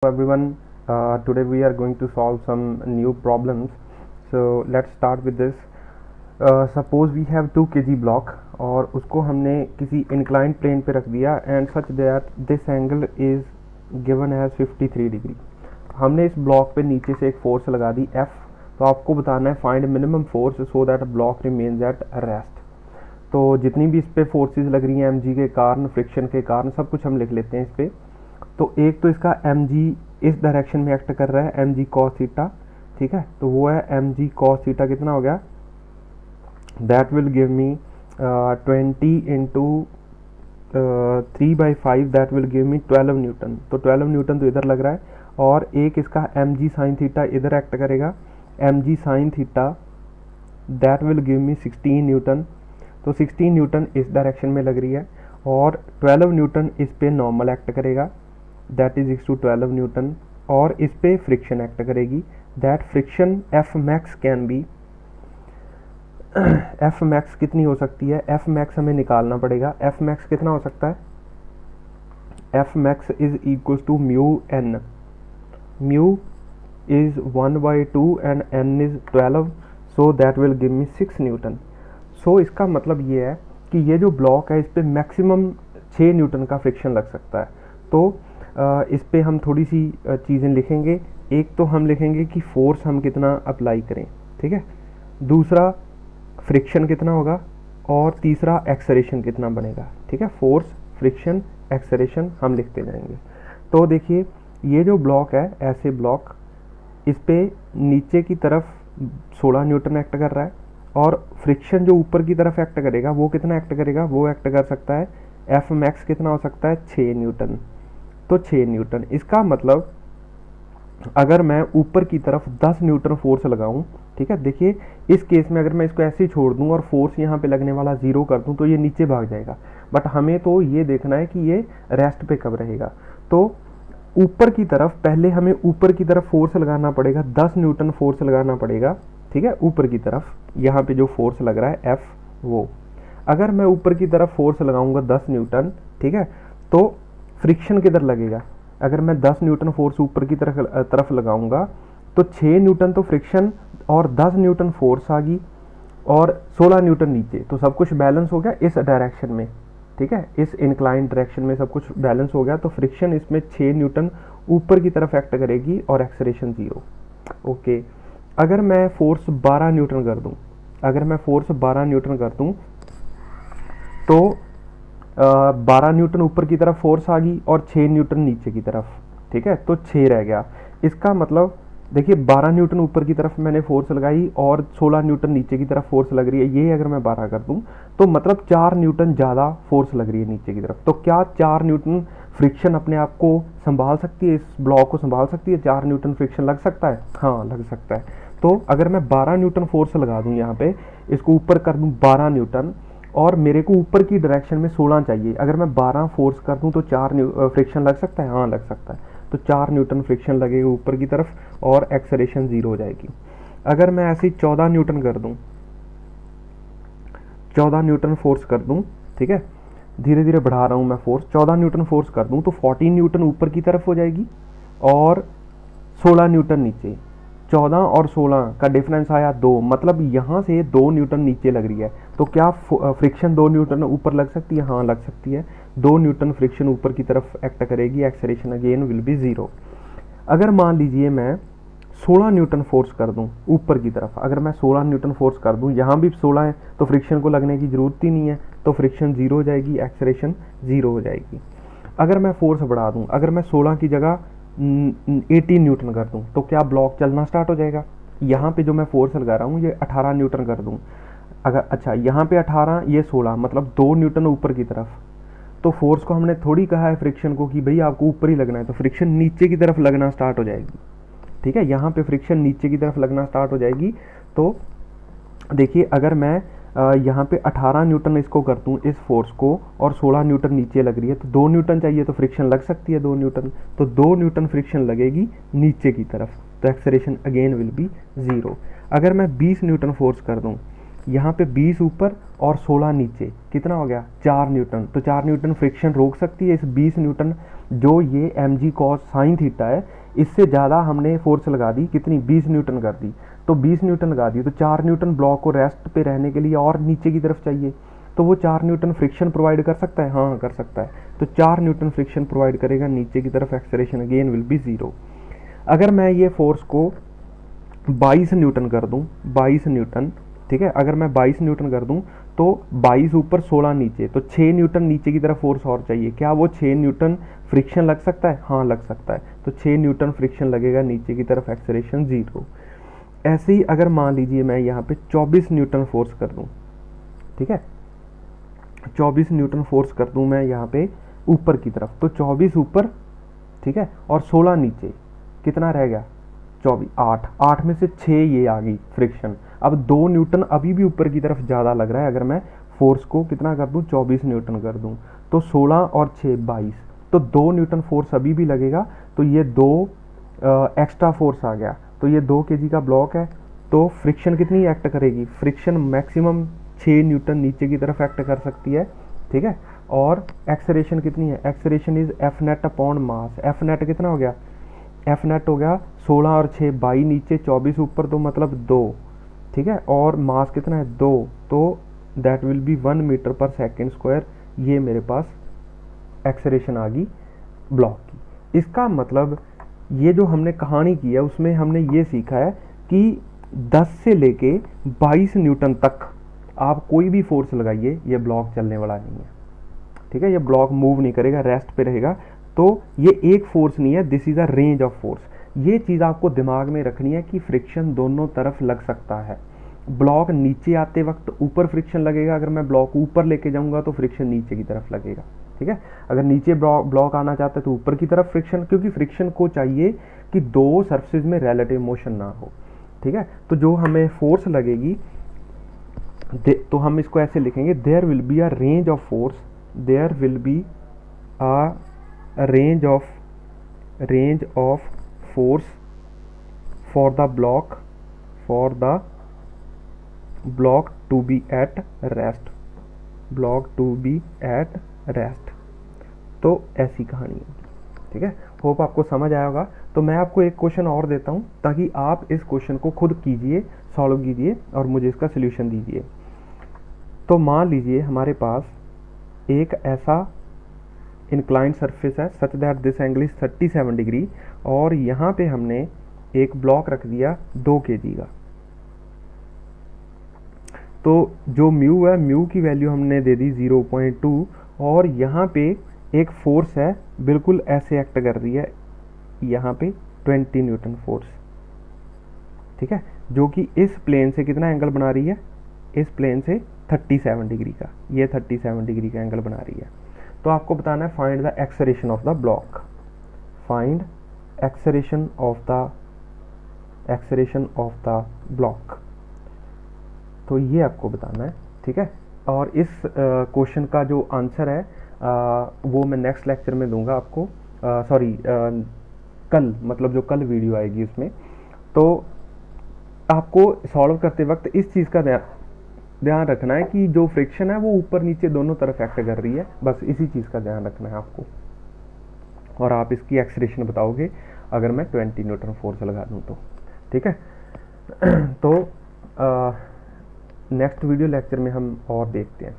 Everyone, today we are going to solve some new problems. So let's start with this. Suppose we have 2 kg block और उसको हमने किसी inclined plane पे रख दिया and such that this angle is given as 53 degree. हमने इस block पे नीचे से एक फोर्स लगा दी F. तो आपको बताना है find minimum force so that block remains at rest. तो जितनी भी इस पे फोर्सेस लग रही हैं mg के कारण, फ्रिक्शन के कारण, सब कुछ हम लिख लेते हैं इस पे. तो एक तो इसका mg इस डायरेक्शन में एक्ट कर रहा है, mg cos थीटा, ठीक है. तो वो है mg cos थीटा कितना हो गया, that will give me 20 into 3/5, that will give me 12 Newton. तो 12 न्यूटन तो इधर लग रहा है और एक इसका mg साइन थीटा इधर एक्ट करेगा, mg sine theta, that will give me 16 Newton. तो 16 न्यूटन इस डायरेक्शन में लग रही है और 12 न्यूटन इस पे नॉर्मल एक्ट करेगा, that is equals to 12 newton. और इस पे फ्रिक्शन एक्ट करेगी, that friction F max can be, F max कितनी हो सकती है, एफ मैक्स हमें निकालना पड़ेगा. एफ मैक्स कितना हो सकता है, F max is equal to mu N. Mu is 1/2 and N is 12, so that will give me 6 newton. So इसका मतलब ये है कि ये जो ब्लॉक है इस पे मैक्सिमम 6 न्यूटन का फ्रिक्शन लग सकता है. तो इस पे हम थोड़ी सी चीज़ें लिखेंगे. एक तो हम लिखेंगे कि फोर्स हम कितना अप्लाई करें, ठीक है. दूसरा फ्रिक्शन कितना होगा और तीसरा एक्सेलरेशन कितना बनेगा, ठीक है. फोर्स, फ्रिक्शन, एक्सेलरेशन हम लिखते जाएंगे. तो देखिए ये जो ब्लॉक है, ऐसे ब्लॉक, इस पे नीचे की तरफ 16 न्यूटन एक्ट कर रहा है और फ्रिक्शन जो ऊपर की तरफ एक्ट करेगा वो कितना एक्ट करेगा, वो एक्ट कर सकता है, एफ मैक्स कितना हो सकता है, 6 न्यूटन. तो 6 न्यूटन, इसका मतलब अगर मैं ऊपर की तरफ 10 न्यूटन फोर्स लगाऊं, ठीक है. देखिए इस केस में अगर मैं इसको ऐसे ही छोड़ दूं और फोर्स यहाँ पे लगने वाला 0 कर दूं तो ये नीचे भाग जाएगा. बट हमें तो ये देखना है कि ये रेस्ट पे कब रहेगा. तो ऊपर की तरफ पहले हमें ऊपर की तरफ फोर्स लगाना पड़ेगा, 10 न्यूटन फोर्स लगाना पड़ेगा, ठीक है. ऊपर की तरफ यहाँ पे जो फोर्स लग रहा है एफ, वो अगर मैं ऊपर की तरफ फोर्स लगाऊंगा 10 न्यूटन, ठीक है, तो फ्रिक्शन किधर लगेगा. अगर मैं 10 न्यूटन फोर्स ऊपर की तरफ लगाऊंगा तो 6 न्यूटन तो फ्रिक्शन और 10 न्यूटन फोर्स आ गई और 16 न्यूटन नीचे. तो सब कुछ बैलेंस हो गया इस डायरेक्शन में, ठीक है. इस इंक्लाइंड डायरेक्शन में सब कुछ बैलेंस हो गया. तो फ्रिक्शन इसमें 6 न्यूटन ऊपर की तरफ एक्ट करेगी और एक्सेलरेशन 0. ओके. अगर मैं फोर्स 12 न्यूटन कर दूं, अगर मैं फोर्स 12 न्यूटन कर दूं तो 12 न्यूटन ऊपर की तरफ फोर्स आ गई और 6 न्यूटन नीचे की तरफ, ठीक है. तो 6 रह गया. इसका मतलब देखिए 12 न्यूटन ऊपर की तरफ मैंने फोर्स लगाई और 16 न्यूटन नीचे की तरफ फोर्स लग रही है. ये अगर मैं 12 कर दूं तो मतलब 4 न्यूटन ज़्यादा फोर्स लग रही है नीचे की तरफ. तो क्या 4 न्यूटन फ्रिक्शन अपने आप को संभाल सकती है, इस ब्लॉक को संभाल सकती है, 4 न्यूटन फ्रिक्शन लग सकता है, हाँ लग सकता है. तो अगर मैं 12 न्यूटन फोर्स लगा दूं यहाँ पे, इसको ऊपर कर दूं 12 न्यूटन और मेरे को ऊपर की डायरेक्शन में 16 चाहिए, अगर मैं 12 फोर्स कर दूं तो 4 फ्रिक्शन लग सकता है, हाँ लग सकता है. तो 4 न्यूटन फ्रिक्शन लगेगा ऊपर की तरफ और एक्सेलरेशन 0 हो जाएगी. अगर मैं ऐसे ही 14 न्यूटन कर दूं, 14 न्यूटन फोर्स कर दूं, ठीक है, धीरे धीरे बढ़ा रहा हूं मैं फोर्स, 14 न्यूटन फोर्स कर दूं तो 14 न्यूटन ऊपर की तरफ हो जाएगी और 16 न्यूटन नीचे. 14 और 16 का डिफरेंस आया 2, मतलब यहाँ से 2 न्यूटन नीचे लग रही है. तो क्या फ्रिक्शन 2 न्यूटन ऊपर लग सकती है, हाँ लग सकती है. 2 न्यूटन फ्रिक्शन ऊपर की तरफ एक्ट करेगी, एक्सेलरेशन अगेन विल बी 0. अगर मान लीजिए मैं 16 न्यूटन फोर्स कर दूं ऊपर की तरफ, अगर मैं 16 न्यूटन फोर्स कर दूं, यहाँ भी 16 है तो फ्रिक्शन को लगने की ज़रूरत ही नहीं है, तो फ्रिक्शन 0 हो जाएगी, एक्सेलरेशन 0 हो जाएगी. अगर मैं फोर्स बढ़ा दूं, अगर मैं 16 की जगह 18 न्यूटन कर दूं तो क्या ब्लॉक चलना स्टार्ट हो जाएगा. यहाँ पे जो मैं फोर्स लगा रहा हूँ ये 18 न्यूटन कर दूं, अगर अच्छा यहाँ पे 18 ये 16, मतलब 2 न्यूटन ऊपर की तरफ. तो फोर्स को हमने थोड़ी कहा है फ्रिक्शन को कि भाई आपको ऊपर ही लगना है, तो फ्रिक्शन नीचे की तरफ लगना स्टार्ट हो जाएगी, ठीक है. यहाँ पे फ्रिक्शन नीचे की तरफ लगना स्टार्ट हो जाएगी. तो देखिए अगर मैं यहाँ पे 18 न्यूटन इसको कर दूँ इस फोर्स को और 16 न्यूटन नीचे लग रही है, तो 2 न्यूटन चाहिए तो फ्रिक्शन लग सकती है 2 न्यूटन. तो 2 न्यूटन फ्रिक्शन लगेगी नीचे की तरफ, तो एक्सेलरेशन अगेन विल बी 0. अगर मैं 20 न्यूटन फोर्स कर दूँ, यहाँ पे 20 ऊपर और 16 नीचे, कितना हो गया 4 न्यूटन. तो 4 न्यूटन फ्रिक्शन रोक सकती है इस 20 न्यूटन जो ये mg cos साइन थीटा है, इससे ज़्यादा हमने फोर्स लगा दी, कितनी 20 न्यूटन कर दी, तो 20 न्यूटन लगा दी, तो 4 न्यूटन ब्लॉक को रेस्ट पे रहने के लिए और नीचे की तरफ चाहिए, तो वो 4 न्यूटन फ्रिक्शन प्रोवाइड कर सकता है, हाँ कर सकता है, तो 4 न्यूटन फ्रिक्शन प्रोवाइड करेगा, नीचे की तरफ एक्सेलरेशन अगेन विल बी 0। अगर मैं ये फोर्स को 22 न्यूटन कर दूं, 22 न्यूटन, ठीक है, अगर मैं 22 न्यूटन कर दूं तो 22 ऊपर 16 नीचे, तो 6 न्यूटन नीचे की तरफ फोर्स और चाहिए, क्या वो 6 न्यूटन फ्रिक्शन लग सकता है, हाँ लग सकता है, तो 6 न्यूटन फ्रिक्शन लगेगा, नीचे की तरफ एक्सेलरेशन 0। ऐसे ही अगर मान लीजिए मैं यहाँ पे 24 न्यूटन फोर्स कर दूं, ठीक है, 24 न्यूटन फोर्स कर दूं मैं यहाँ पे ऊपर की तरफ, तो 24 ऊपर, ठीक है, और 16 नीचे, कितना रह गया 24, 8 में से 6 ये आ गई फ्रिक्शन। अब 2 न्यूटन अभी भी ऊपर की तरफ ज़्यादा लग रहा है, अगर मैं फोर्स को कितना कर दूं 24 न्यूटन कर दूं, तो 16 और 6 22, तो 2 न्यूटन फोर्स अभी भी लगेगा, तो ये 2 एक्स्ट्रा फोर्स आ गया, तो ये 2 kg का ब्लॉक है, तो फ्रिक्शन कितनी एक्ट करेगी, फ्रिक्शन मैक्सिमम 6 न्यूटन नीचे की तरफ एक्ट कर सकती है, ठीक है, और एक्सेलरेशन कितनी है, acceleration is F net upon mass, F net कितना हो गया, एफ नेट हो गया 16 और 6 22 नीचे 24 ऊपर, तो मतलब 2, ठीक है, और मास कितना है 2, तो दैट विल बी 1 मीटर पर सेकेंड स्क्वायर, ये मेरे पास एक्सेलरेशन आ गई ब्लॉक की। इसका मतलब ये जो हमने कहानी की है उसमें हमने ये सीखा है कि 10 से लेके 22 न्यूटन तक आप कोई भी फोर्स लगाइए, ये ब्लॉक चलने वाला नहीं है, ठीक है, ये ब्लॉक मूव नहीं करेगा, रेस्ट पे रहेगा, तो ये एक फोर्स नहीं है, this is a range of force. ये चीज़ आपको दिमाग में रखनी है कि फ्रिक्शन दोनों तरफ लग सकता है। ब्लॉक नीचे आते वक्त ऊपर फ्रिक्शन लगेगा, अगर मैं ब्लॉक ऊपर लेके जाऊंगा तो फ्रिक्शन नीचे की तरफ लगेगा, ठीक है, अगर नीचे ब्लॉक आना चाहते तो ऊपर की तरफ फ्रिक्शन, क्योंकि फ्रिक्शन को चाहिए कि दो सरफेस में रिलेटिव मोशन ना हो, ठीक है, तो जो हमें फोर्स लगेगी तो हम इसको ऐसे लिखेंगे, there will be a range of force, there will be a range of force for the block to be at rest, तो ऐसी कहानी है, ठीक है, होप आपको समझ आया होगा। तो मैं आपको एक क्वेश्चन और देता हूं ताकि आप इस क्वेश्चन को खुद कीजिए, सॉल्व कीजिए और मुझे इसका सोल्यूशन दीजिए। तो मान लीजिए हमारे पास एक ऐसा इंक्लाइंड सरफेस है such that this angle is 37 degree, और यहाँ पे हमने एक ब्लॉक रख दिया 2 kg का, तो जो म्यू है, म्यू की वैल्यू हमने दे दी 0.2, और यहाँ पे एक फोर्स है बिल्कुल ऐसे एक्ट कर रही है, यहाँ पे 20 न्यूटन फोर्स, ठीक है, जो कि इस प्लेन से कितना एंगल बना रही है, इस प्लेन से 37 डिग्री का, ये 37 डिग्री का एंगल बना रही है। तो आपको बताना है find the acceleration of the block, find acceleration of the block, तो ये आपको बताना है, ठीक है, और इस क्वेश्चन का जो आंसर है वो मैं नेक्स्ट लेक्चर में दूंगा आपको, सॉरी कल, मतलब जो कल वीडियो आएगी उसमें, तो आपको सॉल्व करते वक्त इस चीज़ का ध्यान रखना है कि जो फ्रिक्शन है वो ऊपर नीचे दोनों तरफ एक्ट कर रही है, बस इसी चीज़ का ध्यान रखना है आपको, और आप इसकी एक्सेलरेशन बताओगे अगर मैं 20 न्यूटन फोर्स लगा दूं तो, ठीक है। तो नेक्स्ट वीडियो लेक्चर में हम और देखते हैं।